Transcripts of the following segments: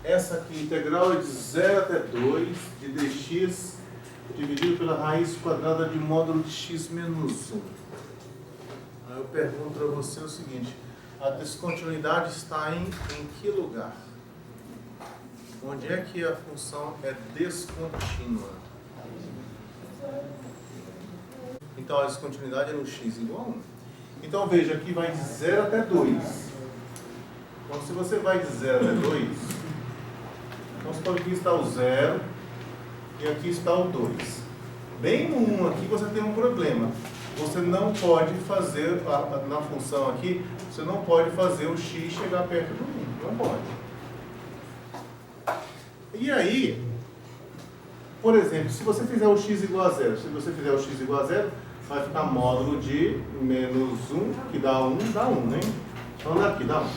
essa aqui, integral é de 0 até 2 de dx dividido pela raiz quadrada de módulo de x menos 1. Aí eu pergunto para você o seguinte, a descontinuidade está em que lugar? Onde é que a função é descontínua? Então a descontinuidade é no x igual a 1. Então veja, aqui vai de 0 até 2. Então se você vai de 0 até 2, então aqui está o 0 e aqui está o 2. Bem no 1 aqui você tem um problema. Você não pode fazer, na função aqui, você não pode fazer o x chegar perto do 1. Não pode. E aí, por exemplo, se você fizer o x igual a 0, se você fizer o x igual a 0, vai ficar módulo de menos 1, que dá 1, né? Então daqui dá 1.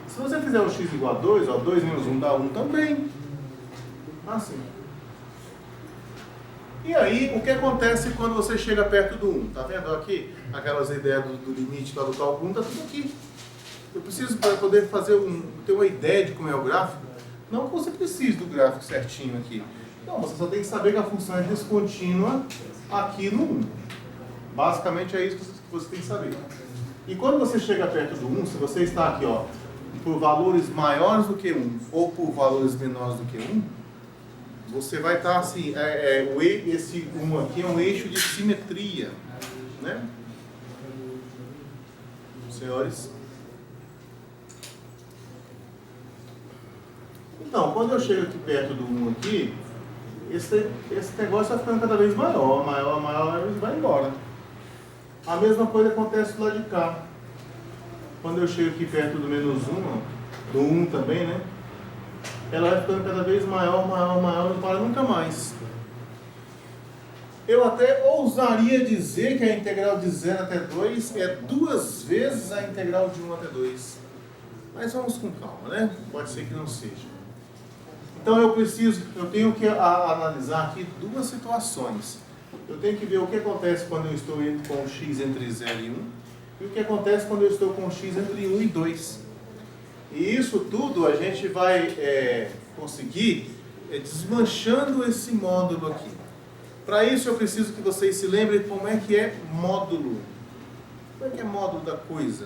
Se você fizer o x igual a 2, ó, 2 menos 1 dá 1 também. Assim. E aí, o que acontece quando você chega perto do 1? Tá vendo aqui? Aquelas ideias do limite lá do cálculo 1, tá tudo aqui. Eu preciso, para poder ter uma ideia de como é o gráfico, não que você precise do gráfico certinho aqui. Não, você só tem que saber que a função é descontínua aqui no 1. Basicamente é isso que você tem que saber. E quando você chega perto do 1, se você está aqui, ó, por valores maiores do que 1 ou por valores menores do que 1, você vai estar assim, esse 1 aqui é um eixo de simetria, né? Senhores? Então, quando eu chego aqui perto do 1 aqui, esse negócio vai ficando cada vez maior, e vai embora. A mesma coisa acontece do lado de cá. Quando eu chego aqui perto do menos 1, ó, do 1 também, né? Ela vai ficando cada vez maior, não para nunca mais. Eu até ousaria dizer que a integral de 0 até 2 é 2 vezes a integral de 1 até 2. Mas vamos com calma, né? Pode ser que não seja. Então eu tenho que analisar aqui duas situações. Eu tenho que ver o que acontece quando eu estou com x entre 0 e 1 e o que acontece quando eu estou com x entre 1 e 2. E isso tudo a gente vai conseguir desmanchando esse módulo aqui. Para isso eu preciso que vocês se lembrem como é que é módulo. Como é que é módulo da coisa?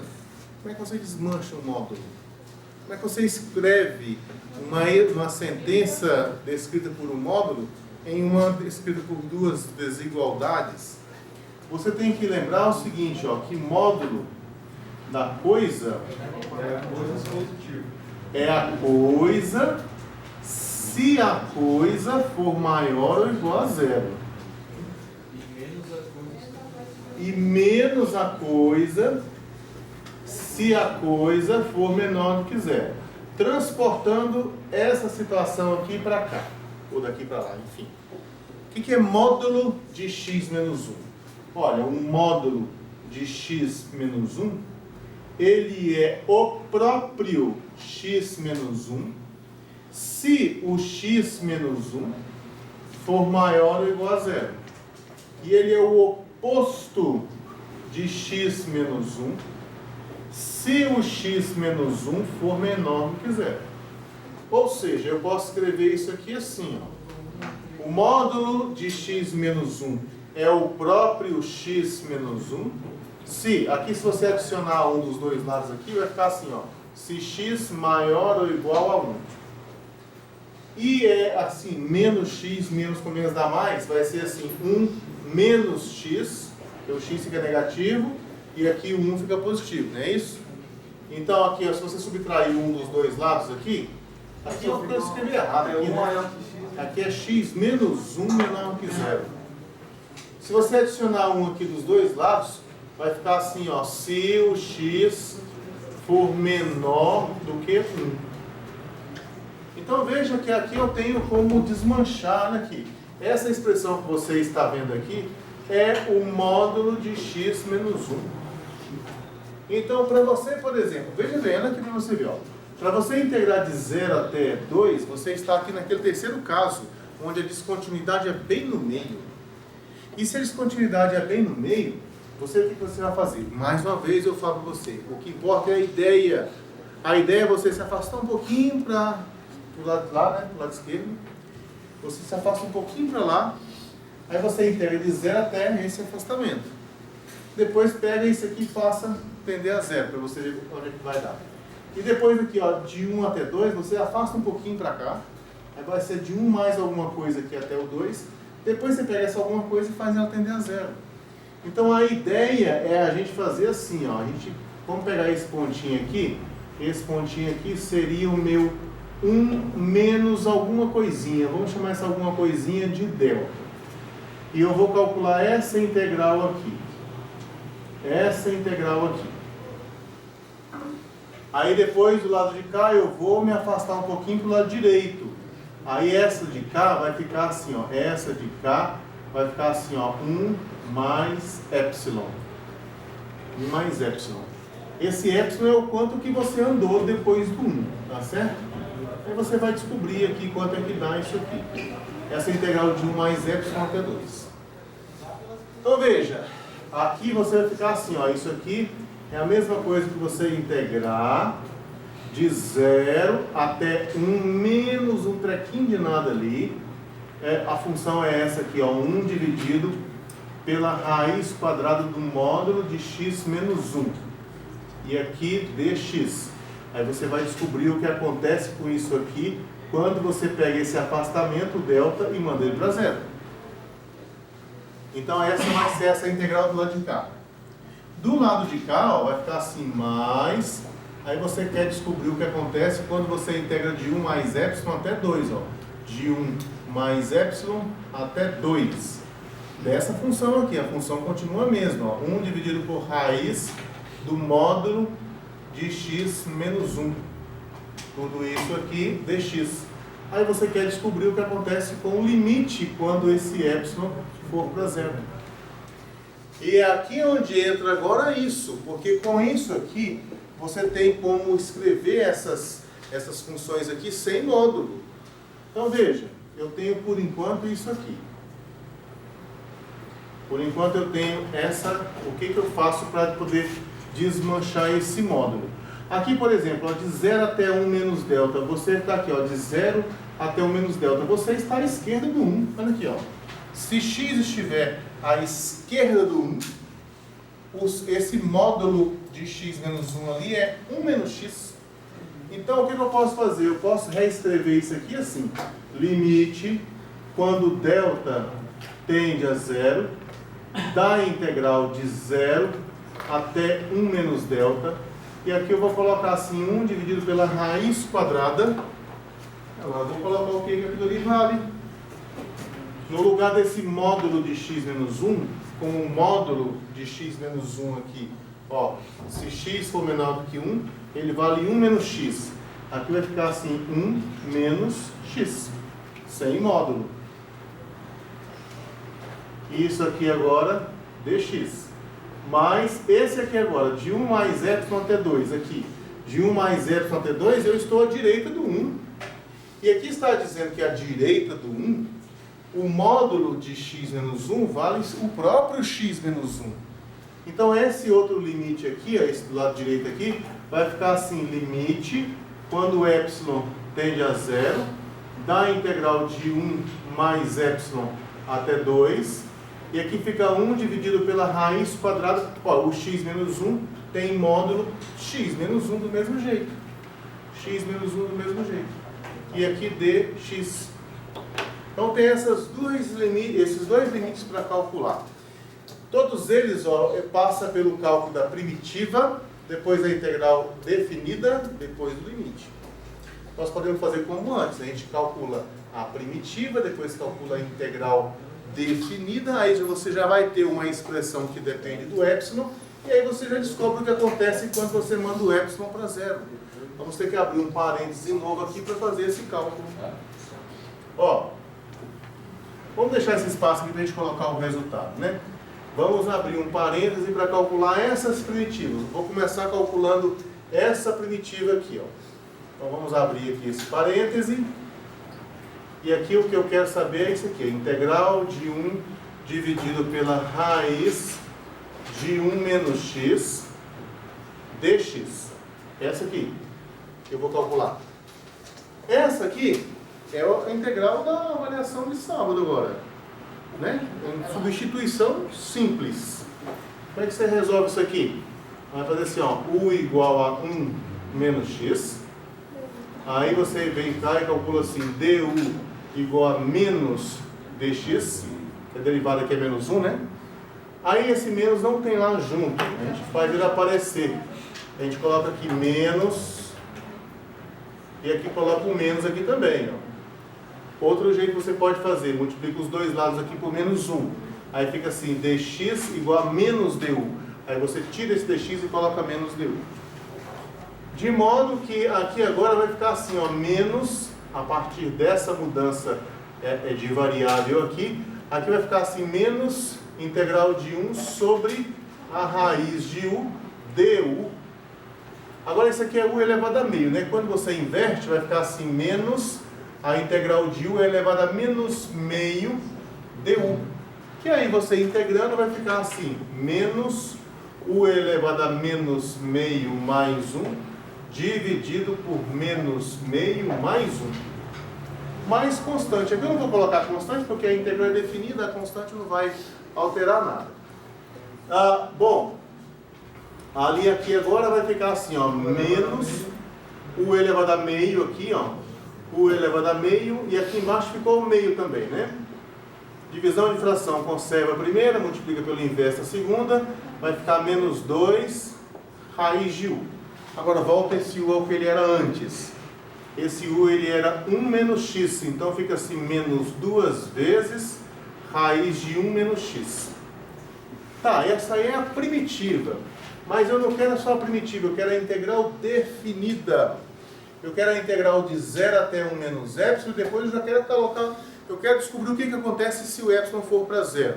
Como é que você desmancha um módulo? Como é que você escreve uma sentença descrita por um módulo em uma descrita por duas desigualdades? Você tem que lembrar o seguinte, ó, que módulo da coisa é a coisa se a coisa for maior ou igual a 0. E menos a coisa se a coisa for menor do que 0. Transportando essa situação aqui para cá, ou daqui para lá, enfim. O que é módulo de x menos 1? Olha, um módulo de x menos 1, ele é o próprio x menos 1, se o x menos 1 for maior ou igual a 0. E ele é o oposto de x menos 1, se o x menos 1 for menor do que 0. Ou seja, eu posso escrever isso aqui assim, ó. O módulo de x menos 1 é o próprio x menos 1. Se você adicionar um dos dois lados aqui, vai ficar assim, ó. Se x maior ou igual a 1. E é assim, menos x, menos com menos dá mais, vai ser assim, 1 menos x, porque o x fica negativo, e aqui o 1 fica positivo, não é isso? Então aqui, ó, se você subtrair um dos dois lados aqui eu escrevi errado aqui, né? Aqui é x menos 1 menor que 0. Se você adicionar um aqui dos dois lados, vai ficar assim, ó, se o x for menor do que 1. Então veja que aqui eu tenho como desmanchar aqui. Essa expressão que você está vendo aqui é o módulo de x menos 1. Então, para você, por exemplo, veja bem, olha aqui para você ver, ó. Para você integrar de 0 até 2, você está aqui naquele terceiro caso, onde a descontinuidade é bem no meio. E se a descontinuidade é bem no meio, o que você vai fazer? Mais uma vez eu falo para você, o que importa é a ideia. A ideia é você se afastar um pouquinho para o lado de lá, né? Pro lado esquerdo. Você se afasta um pouquinho para lá. Aí você integra de 0 até esse afastamento. Depois pega isso aqui e faça tender a 0, para você ver onde é que vai dar. E depois aqui, ó, de 1 até 2, você afasta um pouquinho para cá. Aí vai ser de 1 mais alguma coisa aqui até o 2. Depois você pega essa alguma coisa e faz ela tender a 0. Então a ideia é a gente fazer assim, ó. Vamos pegar esse pontinho aqui. Esse pontinho aqui seria o meu 1 menos alguma coisinha. Vamos chamar essa alguma coisinha de delta. E eu vou calcular essa integral aqui. Essa integral aqui. Aí depois do lado de cá eu vou me afastar um pouquinho para o lado direito. Aí essa de cá vai ficar assim, ó. Essa de cá vai ficar assim, ó. 1 mais epsilon. 1 mais epsilon. Esse epsilon é o quanto que você andou depois do 1, tá certo? Aí você vai descobrir aqui quanto é que dá isso aqui. Essa integral de 1 mais epsilon até 2. Então veja, aqui você vai ficar assim, ó. Isso aqui é a mesma coisa que você integrar de 0 até 1 menos um trequinho de nada ali. A função é essa aqui, ó. 1 dividido pela raiz quadrada do módulo de x menos 1. E aqui dx. Aí você vai descobrir o que acontece com isso aqui quando você pega esse afastamento, delta, e manda ele para 0. Então essa vai ser essa integral do lado de cá. Do lado de cá, ó, vai ficar assim, mais... Aí você quer descobrir o que acontece quando você integra de 1 mais epsilon até 2. Ó. De 1 mais epsilon até 2. Dessa função aqui, a função continua a mesma. Ó. 1 dividido por raiz do módulo de x menos 1. Tudo isso aqui, dx. Aí você quer descobrir o que acontece com o limite quando esse epsilon for para 0. E é aqui onde entra agora isso, porque com isso aqui você tem como escrever essas funções aqui sem módulo. Então veja, eu tenho por enquanto isso aqui. Por enquanto eu tenho o que eu faço para poder desmanchar esse módulo. Aqui, por exemplo, ó, de 0 até 1 menos delta, você está aqui, ó, de 0 até 1 menos delta, você está à esquerda do 1. Olha aqui, ó. Se x estiver à esquerda do 1, esse módulo de x menos 1 ali é 1 menos x. Então, o que eu posso fazer? Eu posso reescrever isso aqui assim. Limite, quando delta tende a 0, da integral de 0 até 1 menos delta. E aqui eu vou colocar assim, 1 dividido pela raiz quadrada. Agora eu vou colocar o que aquilo ali vale. No lugar desse módulo de x menos 1, com o módulo de x menos 1 aqui, ó, se x for menor do que 1, ele vale 1 menos x. Aqui vai ficar assim, 1 menos x, sem módulo. Isso aqui agora, dx. Mas esse aqui agora, de 1 mais epsilon até 2, aqui, de 1 mais epsilon até 2, eu estou à direita do 1. E aqui está dizendo que à direita do 1, o módulo de x menos 1 vale o próprio x menos 1. Então esse outro limite aqui, ó, esse do lado direito aqui, vai ficar assim, limite, quando o epsilon tende a 0, da integral de 1 mais epsilon até 2, e aqui fica 1 dividido pela raiz quadrada, ó, o x menos 1 tem módulo x menos 1 do mesmo jeito. X menos 1 do mesmo jeito. E aqui dx. Então tem esses dois limites para calcular. Todos eles, ó, passa pelo cálculo da primitiva, depois a integral definida, depois do limite. Nós podemos fazer como antes, a gente calcula a primitiva, depois calcula a integral definida, aí você já vai ter uma expressão que depende do epsilon, e aí você já descobre o que acontece quando você manda o epsilon para 0. Vamos ter que abrir um parêntese novo aqui para fazer esse cálculo. Ó, vamos deixar esse espaço aqui para a gente colocar o resultado, né? Vamos abrir um parêntese para calcular essas primitivas. Vou começar calculando essa primitiva aqui, ó. Então vamos abrir aqui esse parêntese. E aqui o que eu quero saber é isso aqui, a integral de 1 dividido pela raiz de 1 menos x dx. Essa aqui. eu vou calcular. Essa aqui é a integral da avaliação de sábado agora, né? Substituição simples. Como é que você resolve isso aqui? Vai fazer assim, ó, u igual a 1 menos x. Aí você vem cá e calcula assim, du igual a menos dx, que a derivada aqui é menos 1, né? Aí esse menos não tem lá junto, a gente faz ele aparecer. A gente coloca aqui menos, e aqui coloca o menos aqui também, ó. Outro jeito que você pode fazer, multiplica os dois lados aqui por menos 1. Aí fica assim, dx igual a menos du. Aí você tira esse dx e coloca menos du. De modo que aqui agora vai ficar assim, ó, menos, a partir dessa mudança de variável aqui vai ficar assim, menos integral de 1 sobre a raiz de u du. Agora isso aqui é u elevado a meio, né? Quando você inverte, vai ficar assim, menos a integral de u elevado a menos meio du. Que aí você integrando vai ficar assim, menos u elevado a menos meio mais 1, dividido por menos meio mais 1. Mais constante. Aqui eu não vou colocar constante, porque a integral é definida, a constante não vai alterar nada. Bom, ali aqui agora vai ficar assim, ó, menos u elevado a meio aqui, ó, u elevado a meio, e aqui embaixo ficou o meio também, né? Divisão de fração, conserva a primeira, multiplica pelo inverso a segunda, vai ficar menos 2 raiz de u. Agora volta esse u ao que ele era antes. Esse u ele era 1 menos x, então fica assim, menos 2 vezes raiz de 1 menos x. Tá, essa aí é a primitiva. Mas eu não quero só a primitiva, eu quero a integral definida. Eu quero a integral de 0 até 1 menos epsilon, e depois eu já quero colocar, eu quero descobrir o que acontece se o epsilon for para 0.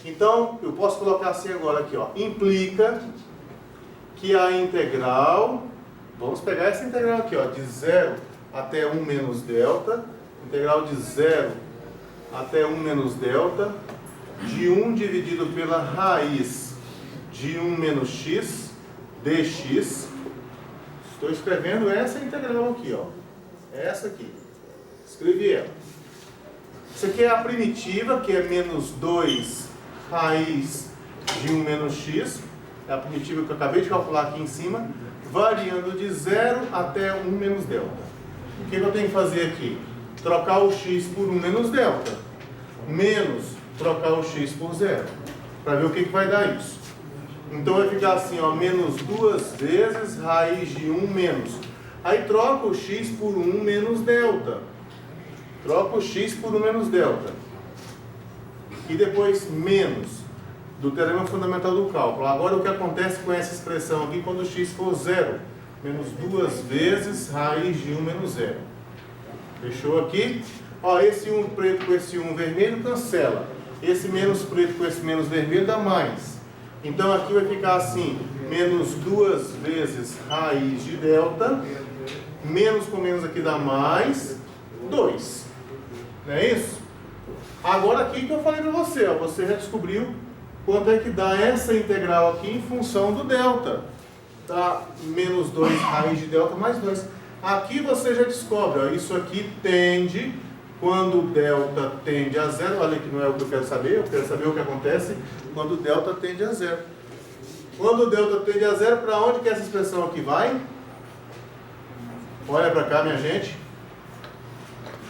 Então, eu posso colocar assim agora aqui, ó, implica que a integral, vamos pegar essa integral aqui, ó, de 0 até 1 menos delta, integral de 0 até 1 menos delta, de 1 dividido pela raiz de 1 menos x, dx. Estou escrevendo essa integral aqui, ó. Essa aqui. Escrevi ela. Isso aqui é a primitiva, que é menos 2 raiz de 1 menos x. É a primitiva que eu acabei de calcular aqui em cima, variando de 0 até 1 menos delta. O que eu tenho que fazer aqui? Trocar o x por 1 menos delta. Menos trocar o x por 0. Para ver o que vai dar isso. Então vai ficar assim, ó, menos 2 vezes raiz de 1 menos. Aí troca o x por 1 menos delta. Troca o x por 1 menos delta. E depois menos do teorema fundamental do cálculo. Agora o que acontece com essa expressão aqui quando o x for 0? Menos 2 vezes raiz de 1 menos 0. Fechou aqui? Ó, esse 1 preto com esse 1 vermelho cancela. Esse menos preto com esse menos vermelho dá mais. Então aqui vai ficar assim, menos 2 vezes raiz de delta, menos com menos aqui dá mais 2. Não é isso? Agora aqui que eu falei para você, ó, você já descobriu quanto é que dá essa integral aqui em função do delta. Dá menos 2 raiz de delta mais 2. Aqui você já descobre, ó, isso aqui tende, quando o delta tende a 0, olha que não é o que eu quero saber o que acontece quando o delta tende a 0. Quando o delta tende a 0, para onde que essa expressão aqui vai? Olha para cá, minha gente.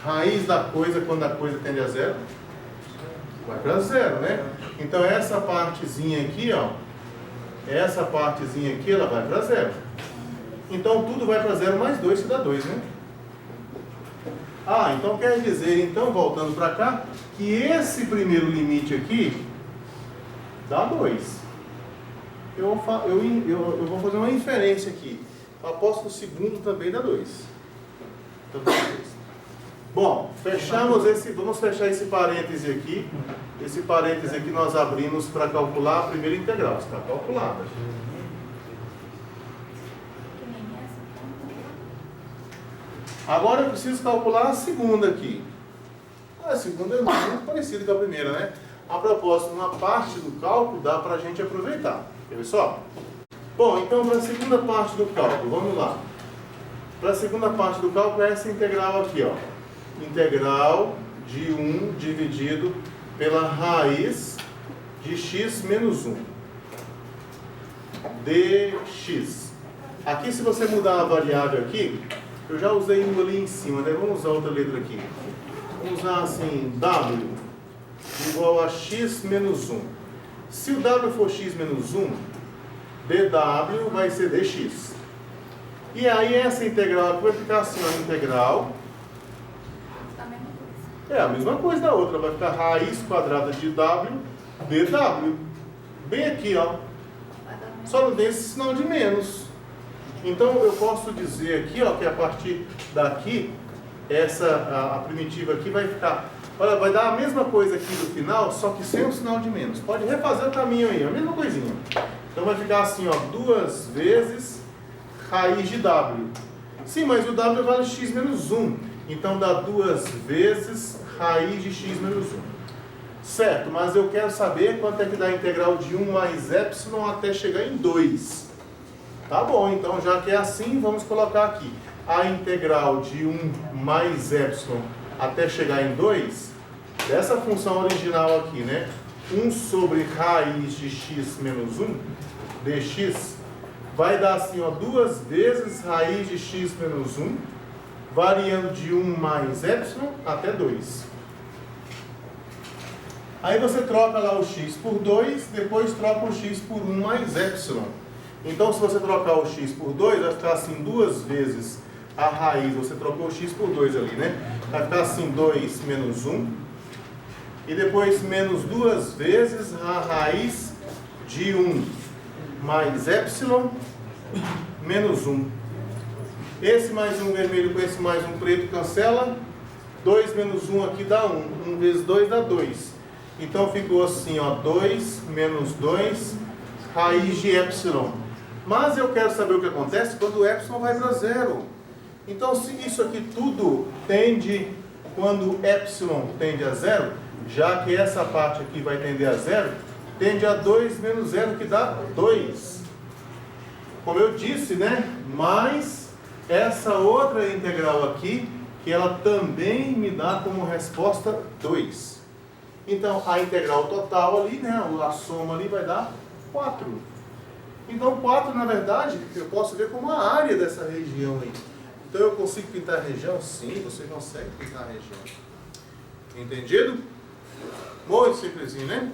Raiz da coisa quando a coisa tende a 0, vai para 0, né? Então essa partezinha aqui, ó, essa partezinha aqui, ela vai para 0. Então tudo vai para 0 mais 2, que dá 2, né? Ah, então quer dizer, então voltando para cá, que esse primeiro limite aqui dá 2. Eu vou fazer uma inferência aqui. Aposto que o segundo também dá 2. Então dá 2. Bom, vamos fechar esse parêntese aqui. Esse parêntese aqui nós abrimos para calcular a primeira integral. Está calculada. Agora eu preciso calcular a segunda aqui. A segunda é muito parecida com a primeira, né? A propósito, uma parte do cálculo dá para a gente aproveitar. Quer ver só? Bom, então para a segunda parte do cálculo, vamos lá. Para a segunda parte do cálculo é essa integral aqui, ó. Integral de 1 dividido pela raiz de x menos 1. dx. Aqui, se você mudar a variável aqui, eu já usei uma ali em cima, né? Vamos usar outra letra aqui. Vamos usar assim, w igual a x menos 1. Se o w for x menos 1, dw vai ser dx. E aí essa integral aqui vai ficar assim, ó, integral. É a mesma coisa da outra, vai ficar raiz quadrada de w dw. Bem aqui, ó. Só não tem esse sinal de menos. Então eu posso dizer aqui, ó, que a partir daqui, a primitiva aqui vai ficar, olha, vai dar a mesma coisa aqui no final, só que sem o sinal de menos. Pode refazer o caminho aí, a mesma coisinha. Então vai ficar assim, ó, 2 vezes raiz de w. Sim, mas o w vale x menos 1. Então dá 2 vezes raiz de x menos 1. Certo, mas eu quero saber quanto é que dá a integral de 1 mais epsilon até chegar em 2. Tá bom, então já que é assim, vamos colocar aqui. A integral de 1 mais epsilon até chegar em 2, dessa função original aqui, né? 1 sobre raiz de x menos 1, dx, vai dar assim, ó, 2 vezes raiz de x menos 1, variando de 1 mais epsilon até 2. Aí você troca lá o x por 2, depois troca o x por 1 mais epsilon. Então, se você trocar o x por 2, vai ficar assim 2 vezes a raiz, você trocou o x por 2 ali, né? Vai ficar assim 2 menos 1. E depois menos 2 vezes a raiz de 1 mais epsilon menos 1. Esse mais 1 vermelho com esse mais 1 preto cancela. 2 menos 1 aqui dá 1. 1 vezes 2 dá 2. Então ficou assim, ó, 2 menos 2 raiz de epsilon. Mas eu quero saber o que acontece quando o epsilon vai para 0. Então, se isso aqui tudo tende, quando epsilon tende a 0, já que essa parte aqui vai tender a 0, tende a 2 menos 0, que dá 2. Como eu disse, né? Mas essa outra integral aqui, que ela também me dá como resposta 2. Então, a integral total ali, né? A soma ali vai dar 4. Então, 4, na verdade, eu posso ver como a área dessa região aí. Então, eu consigo pintar a região? Sim, você consegue pintar a região. Entendido? Muito simplesinho, né?